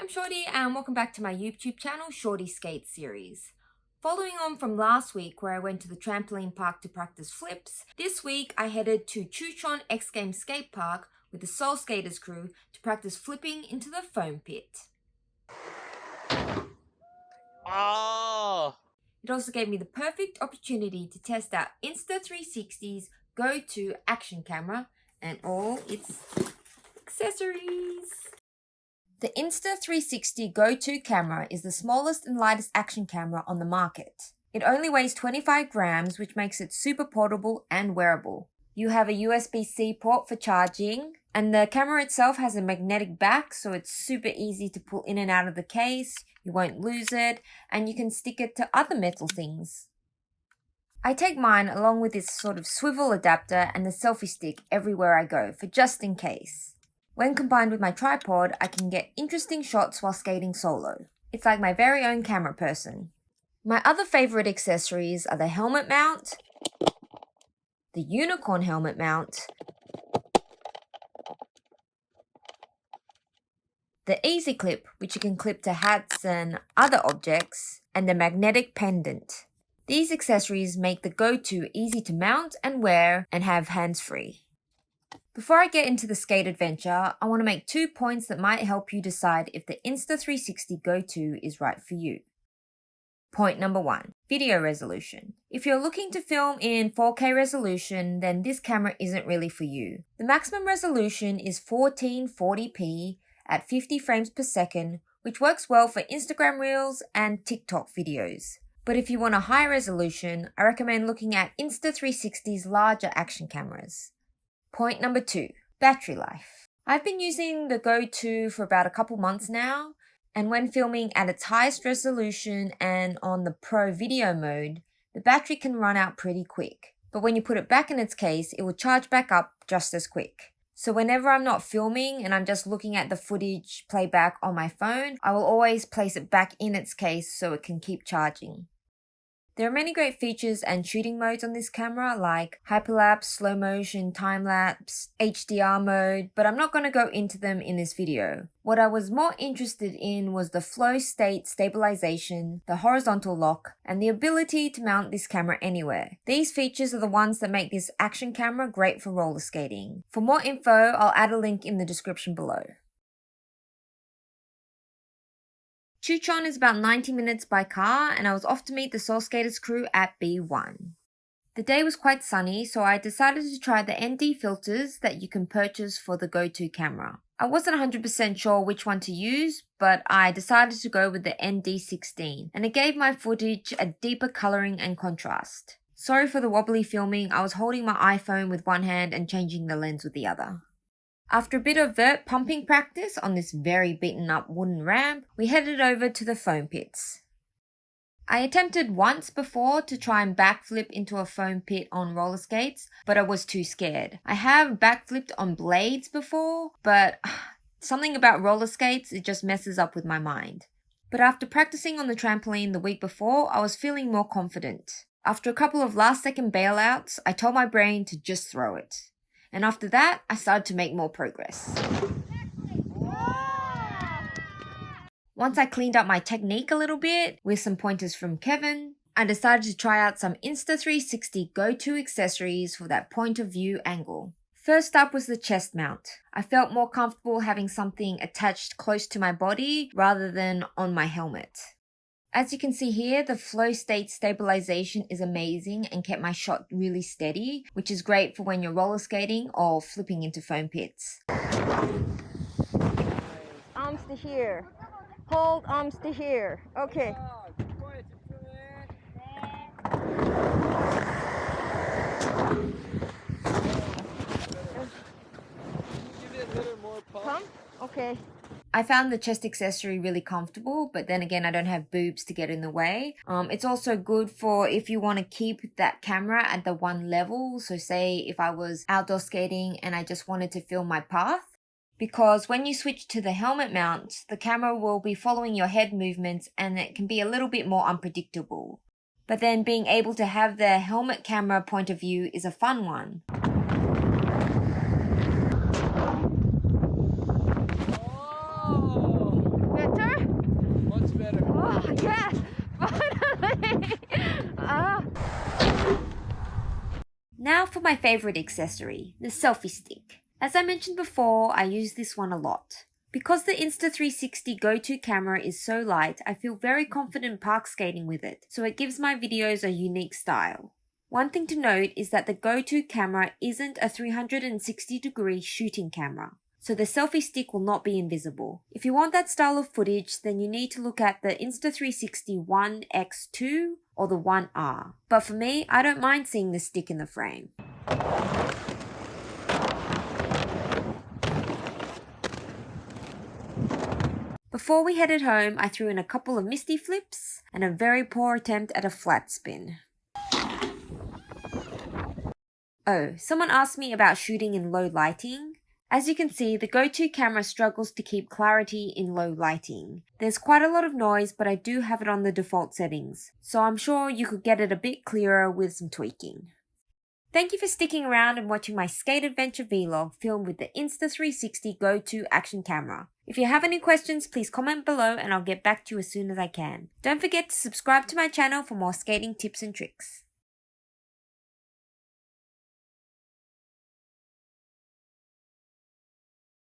I'm Shorty and welcome back to my YouTube channel, Shorty Skate Series. Following on from last week where I went to the trampoline park to practice flips, this week I headed to Chuncheon X-Game Skate Park with the Soul Skaters crew to practice flipping into the foam pit. Oh! It also gave me the perfect opportunity to test out Insta360's GO2 action camera and all its accessories. The Insta360 GO2 camera is the smallest and lightest action camera on the market. It only weighs 25 grams, which makes it super portable and wearable. You have a USB-C port for charging, and the camera itself has a magnetic back, so it's super easy to pull in and out of the case, you won't lose it, and you can stick it to other metal things. I take mine along with this sort of swivel adapter and the selfie stick everywhere I go, for just in case. When combined with my tripod, I can get interesting shots while skating solo. It's like my very own camera person. My other favorite accessories are the helmet mount, the unicorn helmet mount, the easy clip, which you can clip to hats and other objects, and the magnetic pendant. These accessories make the GO2 easy to mount and wear and have hands-free. Before I get into the skate adventure, I want to make 2 points that might help you decide if the Insta360 GO2 is right for you. Point number 1, video resolution. If you're looking to film in 4K resolution, then this camera isn't really for you. The maximum resolution is 1440p at 50 frames per second, which works well for Instagram Reels and TikTok videos. But if you want a high resolution, I recommend looking at Insta360's larger action cameras. Point number 2, battery life. I've been using the GO2 for about a couple months now, and when filming at its highest resolution and on the Pro video mode, the battery can run out pretty quick. But when you put it back in its case, it will charge back up just as quick. So whenever I'm not filming and I'm just looking at the footage playback on my phone, I will always place it back in its case so it can keep charging. There are many great features and shooting modes on this camera like hyperlapse, slow motion, time-lapse, HDR mode, but I'm not going to go into them in this video. What I was more interested in was the flow state stabilization, the horizontal lock, and the ability to mount this camera anywhere. These features are the ones that make this action camera great for roller skating. For more info, I'll add a link in the description below. Chuncheon is about 90 minutes by car, and I was off to meet the Soul Skaters crew at B1. The day was quite sunny, so I decided to try the ND filters that you can purchase for the GO2 camera. I wasn't 100% sure which one to use, but I decided to go with the ND16, and it gave my footage a deeper coloring and contrast. Sorry for the wobbly filming, I was holding my iPhone with one hand and changing the lens with the other. After a bit of vert pumping practice on this very beaten up wooden ramp, we headed over to the foam pits. I attempted once before to try and backflip into a foam pit on roller skates, but I was too scared. I have backflipped on blades before, but something about roller skates, it just messes up with my mind. But after practicing on the trampoline the week before, I was feeling more confident. After a couple of last-second bailouts, I told my brain to just throw it. And after that, I started to make more progress. Once I cleaned up my technique a little bit with some pointers from Kevin, I decided to try out some Insta360 GO2 accessories for that point of view angle. First up was the chest mount. I felt more comfortable having something attached close to my body rather than on my helmet. As you can see here, the flow state stabilization is amazing and kept my shot really steady, which is great for when you're roller skating or flipping into foam pits. Arms to here. Hold arms to here. Okay. Give it a little more Pump? Okay. I found the chest accessory really comfortable, but then again, I don't have boobs to get in the way. It's also good for if you want to keep that camera at the one level. So say if I was outdoor skating and I just wanted to film my path. Because when you switch to the helmet mount, the camera will be following your head movements and it can be a little bit more unpredictable. But then being able to have the helmet camera point of view is a fun one. Yes! Finally! Ah. Now for my favorite accessory, the selfie stick. As I mentioned before, I use this one a lot. Because the Insta360 GO2 camera is so light, I feel very confident park skating with it, so it gives my videos a unique style. One thing to note is that the GO2 camera isn't a 360-degree shooting camera, so the selfie stick will not be invisible. If you want that style of footage, then you need to look at the Insta360 X2 or the 1R. But for me, I don't mind seeing the stick in the frame. Before we headed home, I threw in a couple of misty flips and a very poor attempt at a flat spin. Oh, someone asked me about shooting in low lighting. As you can see, the GO2 camera struggles to keep clarity in low lighting. There's quite a lot of noise, but I do have it on the default settings, so I'm sure you could get it a bit clearer with some tweaking. Thank you for sticking around and watching my skate adventure vlog filmed with the Insta360 GO2 action camera. If you have any questions, please comment below and I'll get back to you as soon as I can. Don't forget to subscribe to my channel for more skating tips and tricks.